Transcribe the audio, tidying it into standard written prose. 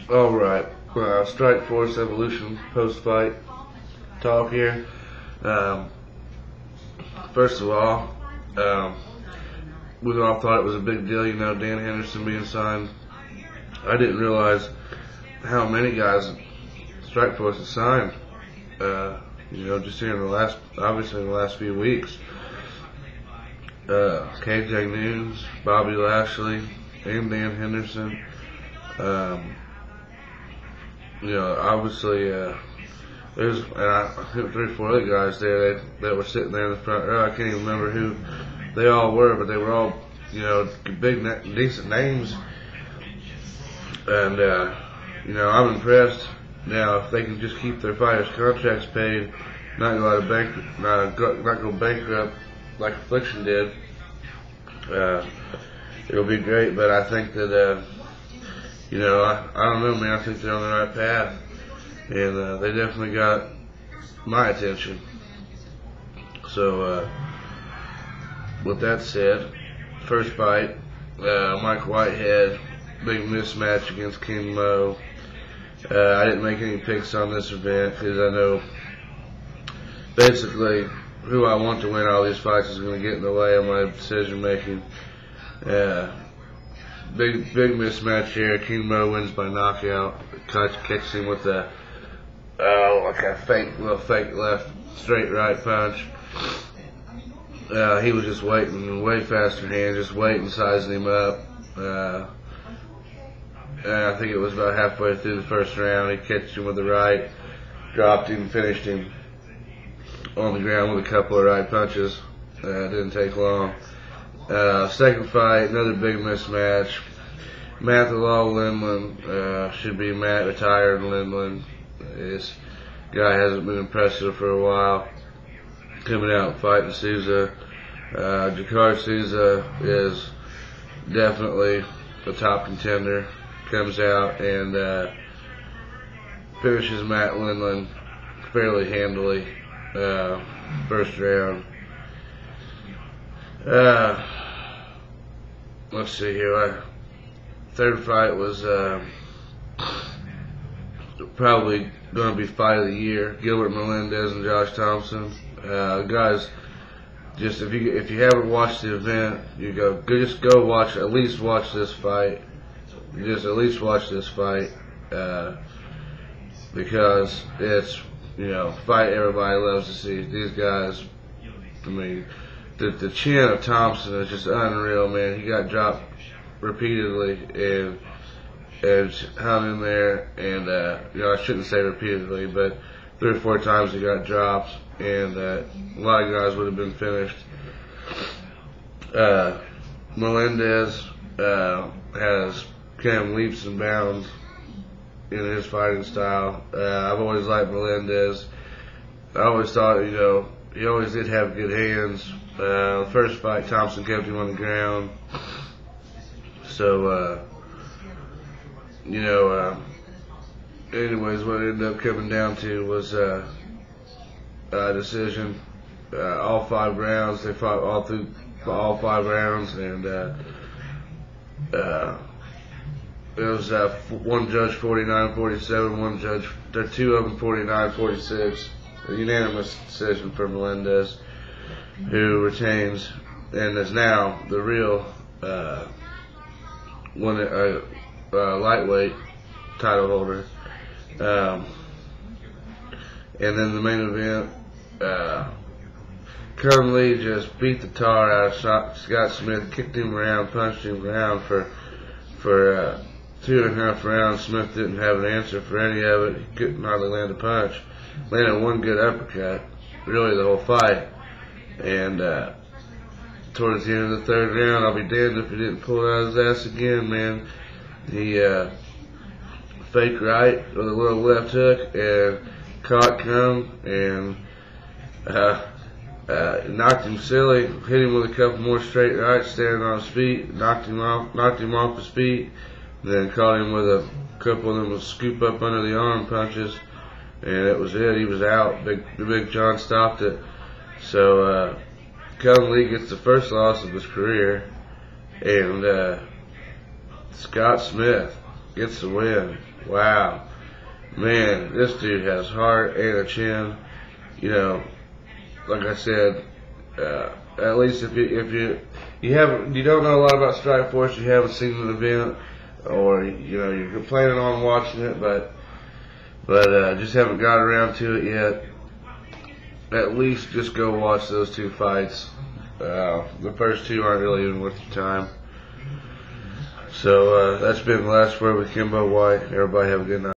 Alright, Strikeforce Evolution post-fight talk here. First of all, we all thought it was a big deal, Dan Henderson being signed. I didn't realize how many guys Strikeforce has signed, just here in the last few weeks. KJ News, Bobby Lashley, and Dan Henderson. Obviously, there's I think 3 or 4 other guys there that were sitting there in the front row. I can't even remember who they all were, but they were all, big, decent names. And, I'm impressed. Now, if they can just keep their fighters' contracts paid, not go bankrupt like Affliction did, it'll be great. But I think that, I don't know, man. I think they're on the right path, and they definitely got my attention. So, with that said, first fight, Mike Whitehead, big mismatch against Kimbo. I didn't make any picks on this event because I know basically who I want to win all these fights is going to get in the way of my decision making. Big mismatch here. Kimbo wins by knockout. Catches him with a fake left straight right punch. He was just waiting, way faster hand, just waiting, sizing him up. I think it was about halfway through the first round. He catches him with the right, dropped him, finished him on the ground with a couple of right punches. Didn't take long. Second fight, another big mismatch. Matt the Law Lindland, should be Matt retired Lindland. This guy hasn't been impressive for a while. Coming out and fighting Souza. Jakar Souza is definitely a top contender. Comes out and finishes Matt Lindland fairly handily. First round. Let's see here. Third fight was probably going to be fight of the year. Gilbert Melendez and Josh Thompson. Guys, just if you haven't watched the event, just go watch. At least watch this fight. Just at least watch this fight because it's fight everybody loves to see. These guys, I mean, the chin of Thompson is just unreal, man. He got dropped repeatedly and hung in there, and I shouldn't say repeatedly, but 3 or 4 times he got dropped, and a lot of guys would have been finished. Melendez has came leaps and bounds in his fighting style. I've always liked Melendez. I always thought, he always did have good hands. The first fight, Thompson kept him on the ground. So, anyways, what it ended up coming down to was a decision. All 5 rounds, they fought all 5 rounds, and it was one judge 49-47, one judge, 2 of them 49-46. A unanimous decision for Melendez, who retains and is now the real lightweight title holder. And then the main event, Kung Lee just beat the tar out of Scott Smith, kicked him around, punched him around for 2.5 rounds. Smith didn't have an answer for any of it. He couldn't hardly land a punch. Landed one good uppercut, really the whole fight. And towards the end of the 3rd round, I'll be damned if he didn't pull it out of his ass again, man. He fake right with a little left hook and caught Kung and knocked him silly. Hit him with a couple more straight rights, standing on his feet. Knocked him off his feet. Then caught him with a couple of them with scoop up under the arm punches, and it was it. He was out. Big John stopped it. So Kung Lee gets the first loss of his career, and Scott Smith gets the win. Wow. Man, this dude has heart and a chin. You know, like I said, at least if you don't know a lot about Strikeforce, you haven't seen an event, or you're planning on watching it, but just haven't got around to it yet. At least just go watch those two fights. The first two aren't really even worth your time. So that's been the last word with Kimbo White. Everybody have a good night.